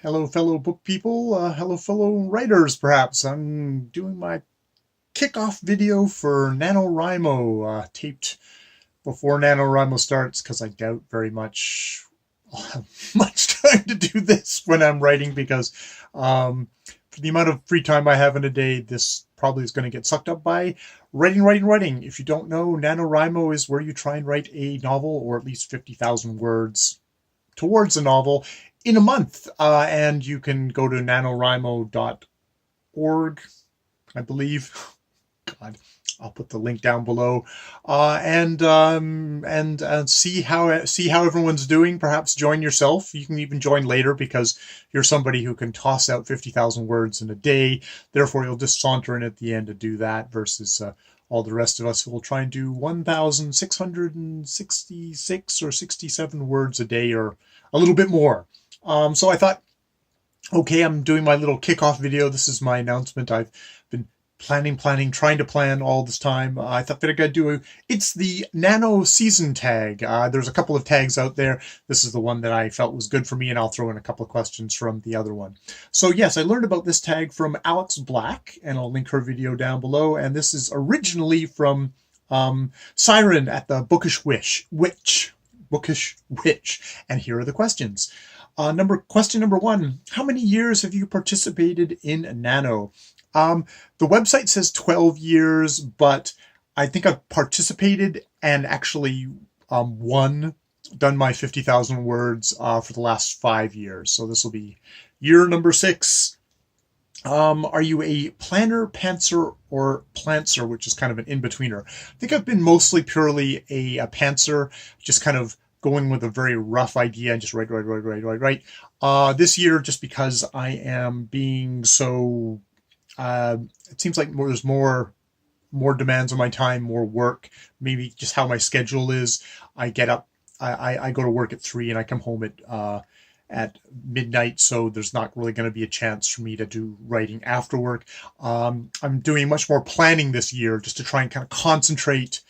Hello, fellow book people. Hello, fellow writers, perhaps. I'm doing my kickoff video for NaNoWriMo, taped before NaNoWriMo starts, because I doubt very much I'll have much time to do this when I'm writing, because for the amount of free time I have in a day, this probably is going to get sucked up by writing. If you don't know, NaNoWriMo is where you try and write a novel, or at least 50,000 words towards a novel in a month. And you can go to NaNoWriMo.org, I believe. God, I'll put the link down below, and see how everyone's doing. Perhaps join yourself. You can even join later, because you're somebody who can toss out 50,000 words in a day. Therefore, you'll just saunter in at the end to do that, versus all the rest of us who will try and do 1,666 or 67 words a day, or a little bit more. So I thought, okay, I'm doing my little kickoff video. This is my announcement. I've been trying to plan all this time. I thought that I could do it's the Nano season tag. There's a couple of tags out there. This is the one that I felt was good for me, and I'll throw in a couple of questions from the other one. So yes, I learned about this tag from Alex Black, and I'll link her video down below. And this is originally from Seihren at the Bookish Witch. And here are the questions. Question number one: how many years have you participated in Nano? The website says 12 years, but I think I've participated and actually done my 50,000 words for the last 5 years. So this will be year number 6. Are you a planner, pantser, or plantser, which is kind of an in-betweener? I think I've been mostly purely a pantser, just kind of going with a very rough idea and just write. This year, just because I am being so, it seems like there's more demands on my time, more work, maybe just how my schedule is. I get up, I go to work at 3 and I come home at midnight, so there's not really going to be a chance for me to do writing after work. I'm doing much more planning this year, just to try and kind of concentrate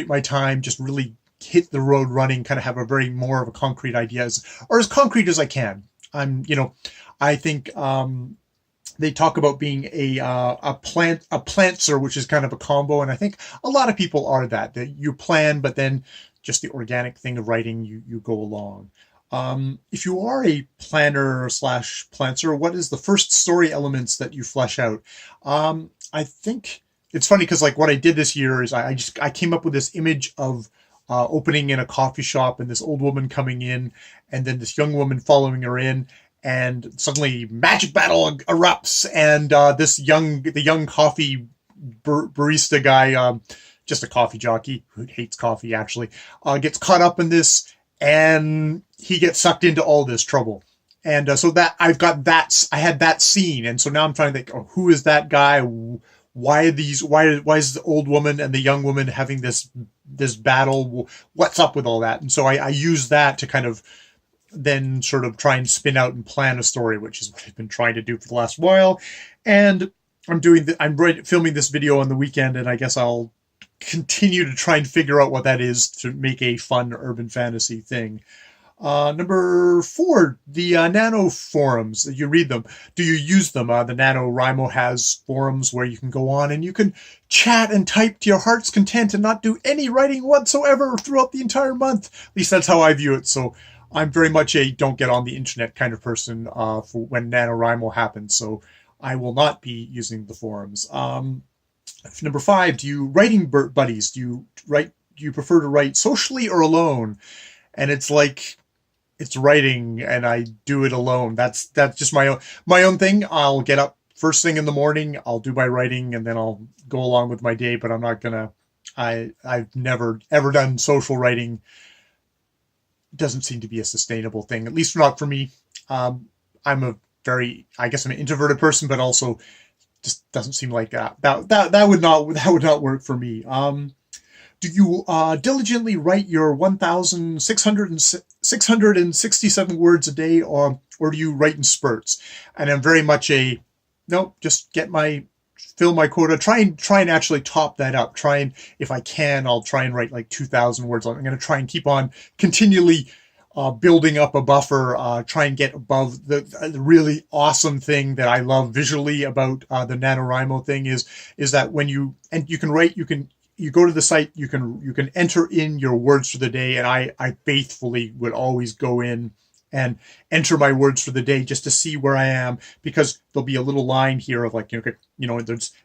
my time, just really hit the road running, kind of have a very more of a concrete idea, as concrete as I can. I think they talk about being a plantser, which is kind of a combo, and I think a lot of people are that you plan, but then just the organic thing of writing, you go along. If you are a planner slash plantser, what is the first story elements that you flesh out? I think it's funny, because like what I did this year is I came up with this image of opening in a coffee shop, and this old woman coming in, and then this young woman following her in, and suddenly magic battle erupts, and the young coffee barista guy, just a coffee jockey who hates coffee actually, gets caught up in this, and he gets sucked into all this trouble. And so that I had that scene, and so now I'm trying to think, oh, who is that guy? Why is the old woman and the young woman having this battle? What's up with all that? And so I use that to kind of then sort of try and spin out and plan a story, which is what I've been trying to do for the last while. And I'm filming this video on the weekend, and I guess I'll continue to try and figure out what that is to make a fun urban fantasy thing. Number 4, the Nano Forums. You read them. Do you use them? The NaNoWriMo has forums where you can go on and you can chat and type to your heart's content and not do any writing whatsoever throughout the entire month. At least that's how I view it. So I'm very much a don't get on the internet kind of person for when NaNoWriMo happens. So I will not be using the forums. Number 5, do you writing buddies? Do you prefer to write socially or alone? And it's like, it's writing, and I do it alone. That's just my own thing. I'll get up first thing in the morning, I'll do my writing, and then I'll go along with my day, but I'm not gonna, I've never ever done social writing. It doesn't seem to be a sustainable thing, at least not for me. I'm I guess I'm an introverted person, but also just doesn't seem like that would not work for me. Do you diligently write your 1,667 words a day, or do you write in spurts? And I'm very much a nope. Just fill my quota. Try and actually top that up. If I can, I'll try and write like 2,000 words. I'm going to try and keep on continually building up a buffer, try and get above the really awesome thing that I love visually about the NaNoWriMo thing is that when you can write, you go to the site, you can enter in your words for the day, and I faithfully would always go in and enter my words for the day just to see where I am, because there'll be a little line here of like,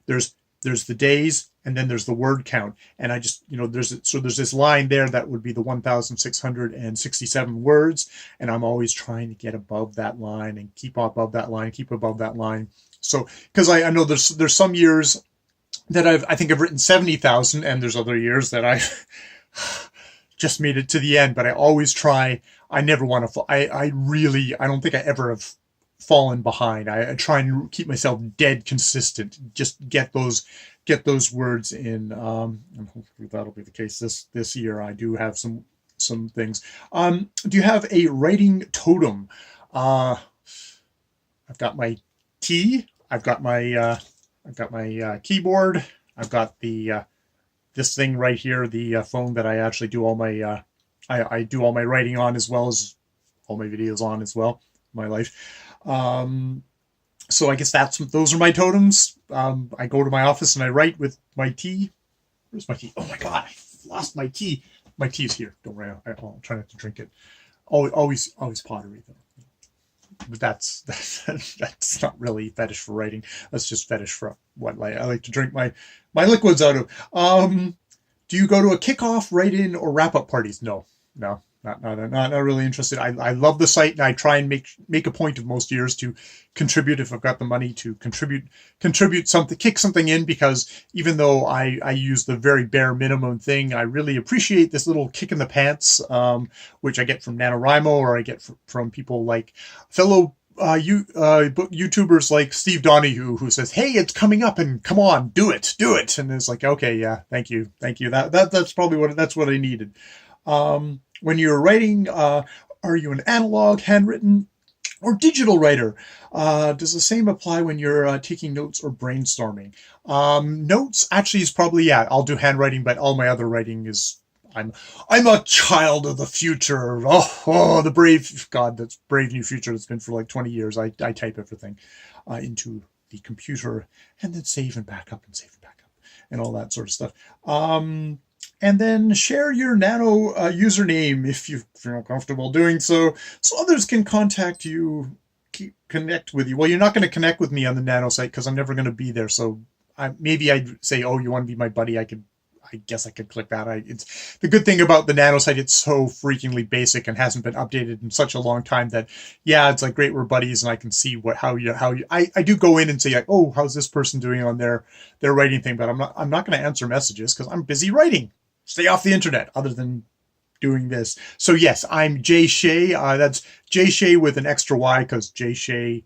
there's the days, and then there's the word count, and I just, there's this line there that would be the 1,667 words, and I'm always trying to get above that line and keep above that line. So because I know there's some years that I think I've written 70,000, and there's other years that I've just made it to the end, but I always try. I never want to. I don't think I ever have fallen behind. I try and keep myself dead consistent. Just get those words in. And hopefully that'll be the case this year. I do have some things. Do you have a writing totem? I've got my T. I've got my keyboard. I've got the this thing right here, the phone that I actually do all my I do all my writing on, as well as all my videos on as well. My life. So I guess those are my totems. I go to my office and I write with my tea. Where's my tea? Oh my God, I lost my tea. My tea's here. Don't worry, I'll try not to drink it. Always pottery though. But that's not really fetish for writing. That's just fetish for what I like to drink my liquids out of. Do you go to a kickoff, write-in, or wrap-up parties? No. Not really interested. I love the site, and I try and make a point of most years to contribute, if I've got the money, to contribute something, kick something in, because even though I use the very bare minimum thing, I really appreciate this little kick in the pants, which I get from NaNoWriMo, or I get from people like fellow YouTubers like Steve Donahue, who says, "Hey, it's coming up, and come on, do it," and it's like, okay, yeah, thank you. That's probably what I needed. When you're writing, are you an analog, handwritten, or digital writer? Does the same apply when you're taking notes or brainstorming? Notes actually is probably, yeah, I'll do handwriting, but all my other writing is, I'm a child of the future. Oh, the that's brave new future that's been for like 20 years. I type everything into the computer and then save and back up and all that sort of stuff. And then share your Nano username if you feel comfortable doing so others can contact you, connect with you. Well, you're not going to connect with me on the Nano site because I'm never going to be there. So maybe I'd say, oh, you want to be my buddy? I guess I could click that. It's the good thing about the Nano site. It's so freakingly basic and hasn't been updated in such a long time that, yeah, it's like great. We're buddies, and I can see I do go in and say, like, oh, how's this person doing on their writing thing? But I'm not going to answer messages because I'm busy writing. Stay off the internet other than doing this. So yes, I'm Jay Shea. That's Jay Shea with an extra Y, because Jay Shea,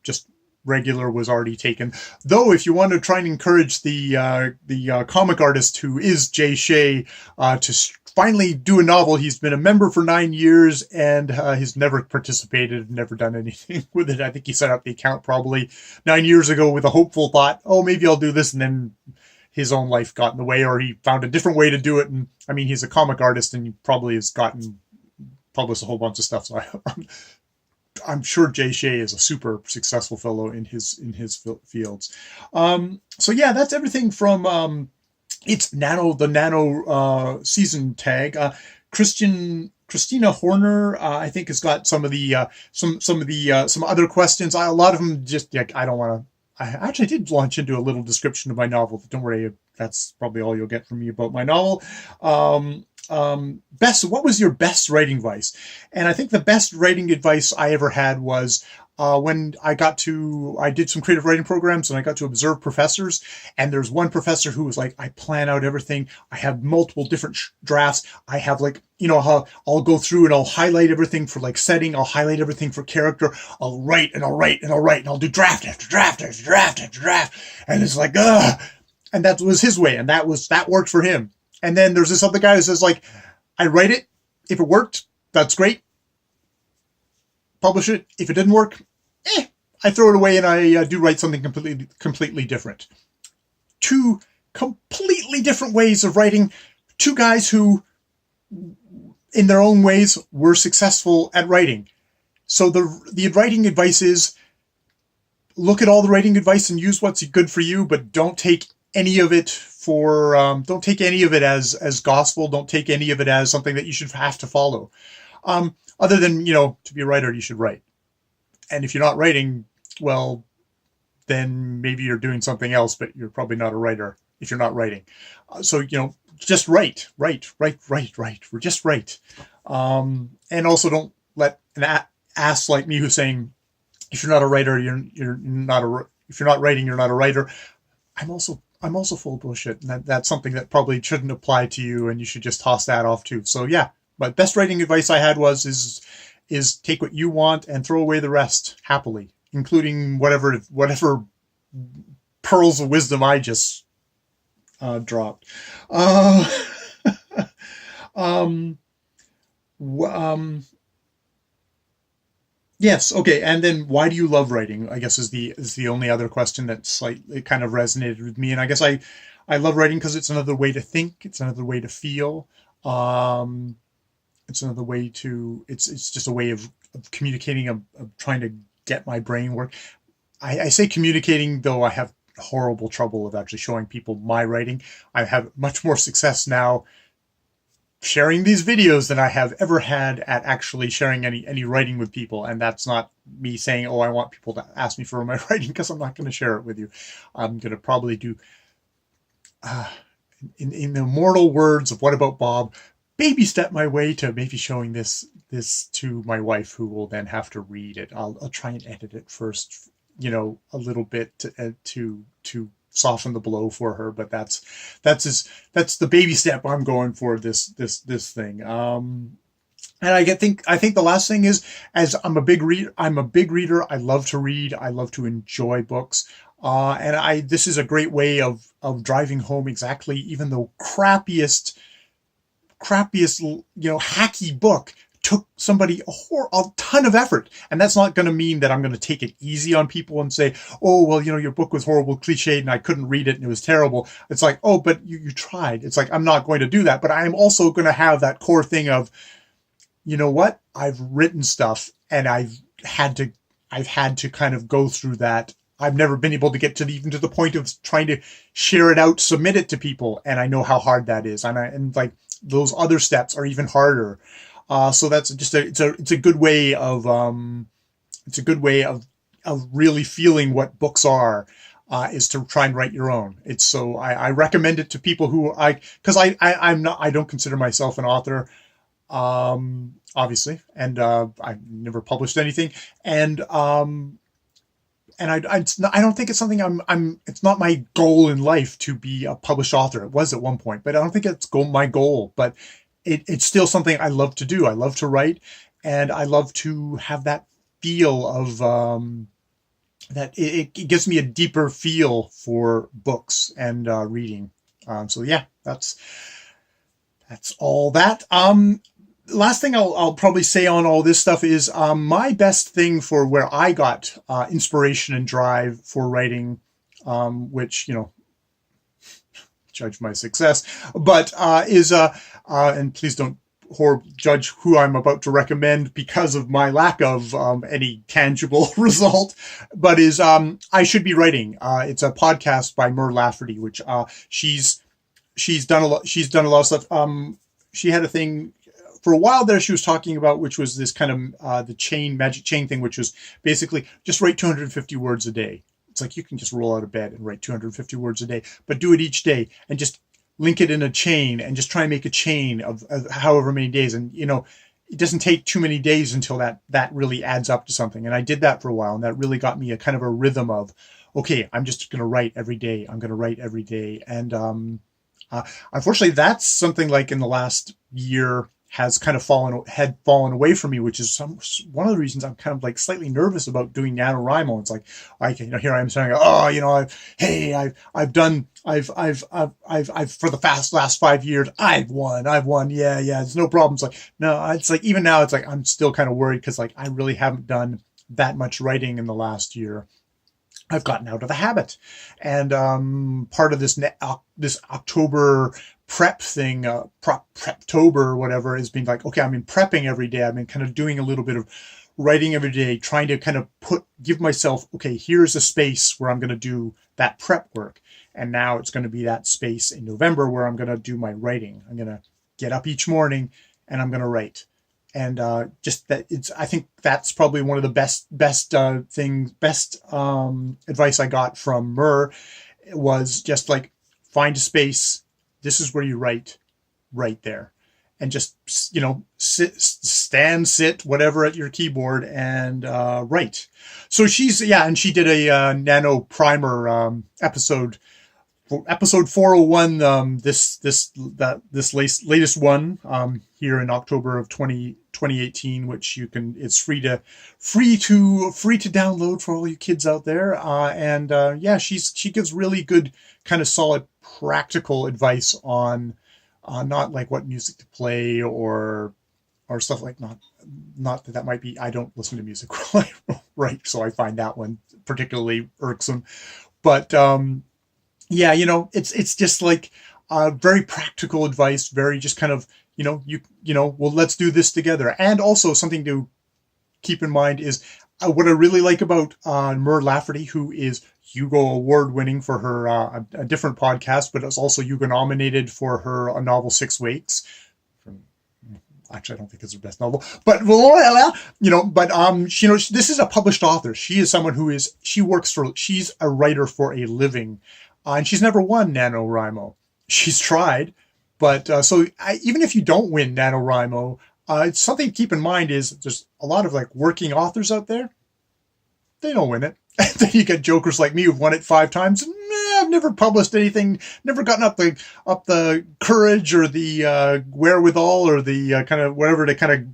just regular, was already taken. Though if you want to try and encourage the comic artist who is Jay Shea to finally do a novel, he's been a member for 9 years and he's never participated, never done anything with it. I think he set up the account probably 9 years ago with a hopeful thought, oh, maybe I'll do this, and then his own life got in the way, or he found a different way to do it. And I mean, he's a comic artist, and he probably has published a whole bunch of stuff. So I'm sure Jay Shea is a super successful fellow in his fields. So yeah, that's everything from it's the Nano season tag. Christina Horner, I think, has got some of the some other questions. A lot of them just, like, I don't want to. I actually did launch into a little description of my novel, but don't worry, that's probably all you'll get from me about my novel. What was your best writing advice? And I think the best writing advice I ever had was when I did some creative writing programs, and I got to observe professors, and there's one professor who was like, I plan out everything. I have multiple different drafts. I have, like, how I'll go through and I'll highlight everything for, like, setting. I'll highlight everything for character. I'll write and I'll do draft after draft after draft after draft. And it's like, and that was his way. And that worked for him. And then there's this other guy who says, like, I write it. If it worked, that's great. Publish it. If it didn't work, I throw it away, and I do write something completely different. Two completely different ways of writing. Two guys who in their own ways, were successful at writing. So the writing advice is, look at all the writing advice and use what's good for you, but don't take any of it don't take any of it as gospel. Don't take any of it as something that you should have to follow. Other than, to be a writer, you should write. And if you're not writing, well, then maybe you're doing something else, but you're probably not a writer if you're not writing. So, just write. Just write. And also don't let an ass like me who's saying, if you're not a writer, if you're not writing, you're not a writer. I'm also full of bullshit. And that's something that probably shouldn't apply to you, and you should just toss that off too. So yeah, my best writing advice I had is take what you want and throw away the rest happily, including whatever pearls of wisdom I just dropped. Yes. Okay. And then why do you love writing? I guess is the only other question that slightly kind of resonated with me. And I guess I love writing because it's another way to think. It's another way to feel. It's another way to, it's just a way of communicating, of trying to get my brain work. I say communicating, though I have horrible trouble of actually showing people my writing. I have much more success now sharing these videos than I have ever had at actually sharing any writing with people. And that's not me saying, oh, I want people to ask me for my writing, because I'm not going to share it with you. I'm going to probably do, in the immortal words of What About Bob, baby step my way to maybe showing this to my wife, who will then have to read it. I'll try and edit it first, a little bit to soften the blow for her, but that's the baby step I'm going for this thing. And I think the last thing is, as I'm a big reader. I love to read. I love to enjoy books. And this is a great way of driving home exactly, even the crappiest, hacky book took somebody a ton of effort. And that's not going to mean that I'm going to take it easy on people and say, oh, well, your book was horrible, cliched, and I couldn't read it and it was terrible. It's like, oh, but you tried. It's like, I'm not going to do that, but I'm also going to have that core thing of, you know what? I've written stuff and I've had to kind of go through that. I've never been able to get even to the point of trying to share it out, submit it to people. And I know how hard that is. And like those other steps are even harder. So that's just it's a good way of really feeling what books are, is to try and write your own. I recommend it to people because I don't consider myself an author, obviously, and I've never published anything, and I don't think it's something it's not my goal in life to be a published author. It was at one point, but I don't think it's my goal, but it's still something I love to do. I love to write, and I love to have that feel of, that it gives me a deeper feel for books and reading. So yeah, that's all that. Last thing I'll probably say on all this stuff is, my best thing for where I got inspiration and drive for writing, which, judge my success, but and please don't judge who I'm about to recommend because of my lack of any tangible result, but is I Should Be Writing. It's a podcast by Mur Lafferty, which she's done a lot of stuff. She had a thing for a while there she was talking about, which was this kind of the magic chain thing, which was basically just write 250 words a day. It's like you can just roll out of bed and write 250 words a day, but do it each day and just link it in a chain and just try and make a chain of however many days. And, it doesn't take too many days until that really adds up to something. And I did that for a while, and that really got me a kind of a rhythm of, okay, I'm just going to write every day. I'm going to write every day. And unfortunately, that's something like in the last year has kind of fallen away from me, which is one of the reasons I'm kind of like slightly nervous about doing NaNoWriMo. It's like, here I am saying, I've for the last 5 years, I've won. Yeah. There's no problems. Like, no, it's like, even now it's like, I'm still kind of worried because like, I really haven't done that much writing in the last year. I've gotten out of the habit. And part of this this October prep thing, Preptober or whatever, has been like, okay, I've been prepping every day. I've been kind of doing a little bit of writing every day, trying to kind of give myself, okay, here's a space where I'm going to do that prep work. And now it's going to be that space in November where I'm going to do my writing. I'm going to get up each morning and I'm going to write. And just that, I think that's probably one of the best advice I got from Mur, was just like, find a space. This is where you write right there. And just, you know, sit, whatever at your keyboard and write. So and she did a Nano Primer episode 401, this latest one here in October of 2018, which it's free to download for all you kids out there. Yeah, she gives really good kind of solid practical advice on not like what music to play or stuff like not that might be, I don't listen to music while I write, so I find that one particularly irksome. But yeah, you know, it's just like very practical advice, very just kind of, you know, well, let's do this together. And also something to keep in mind is what I really like about Mur Lafferty, who is Hugo Award winning for her a different podcast, but it's also Hugo nominated for her novel 6 Weeks. Actually, I don't think it's her best novel, but you know, but you know, this is a published author. She is someone who she's a writer for a living. And she's never won NaNoWriMo. She's tried, but even if you don't win NaNoWriMo, it's something to keep in mind is there's a lot of like working authors out there. They don't win it. And then you get jokers like me who've won it 5 times. I've never published anything, never gotten up the courage or the wherewithal or the kind of whatever to kind of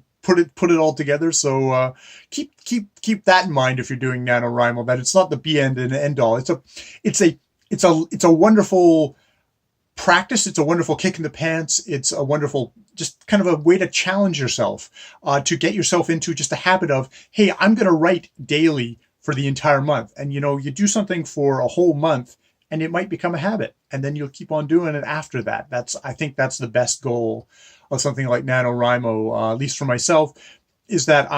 put it all together. So keep that in mind if you're doing NaNoWriMo, that it's not the be and end all. It's a wonderful practice. It's a wonderful kick in the pants. It's a wonderful, just kind of a way to challenge yourself, to get yourself into just a habit of, hey, I'm going to write daily for the entire month. And, you know, you do something for a whole month and it might become a habit, and then you'll keep on doing it after that. I think that's the best goal of something like NaNoWriMo, at least for myself, is that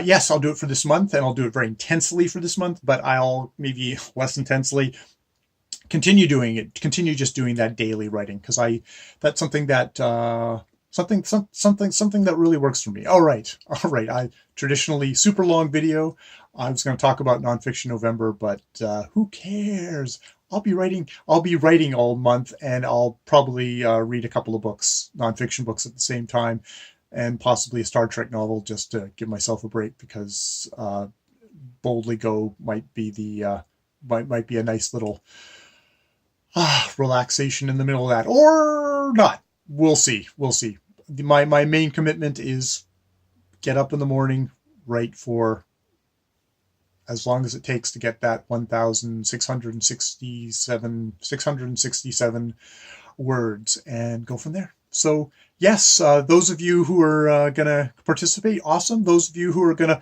yes, I'll do it for this month and I'll do it very intensely for this month, but I'll maybe less intensely continue just doing that daily writing, because that's something that something that really works for me. All right. I traditionally super long video. I was going to talk about nonfiction November, but who cares? I'll be writing all month, and I'll probably read a couple of books, nonfiction books at the same time, and possibly a Star Trek novel just to give myself a break, because Boldly Go might be a nice little relaxation in the middle of that, or not. We'll see. My main commitment is get up in the morning, write for as long as it takes to get that 667 words, and go from there. So yes, those of you who are going to participate, awesome. Those of you who are going to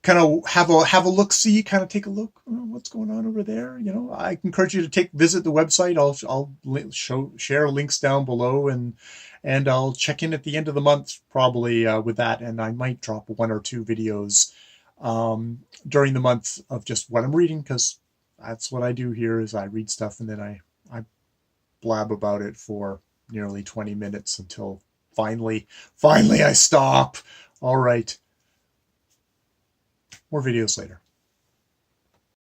kind of have a look-see, kind of take a look, what's going on over there. You know, I encourage you to visit the website. I'll share links down below, and I'll check in at the end of the month probably with that, and I might drop 1 or 2 videos during the month of just what I'm reading, because that's what I do here, is I read stuff and then I blab about it for nearly 20 minutes until finally I stop. All right. More videos later.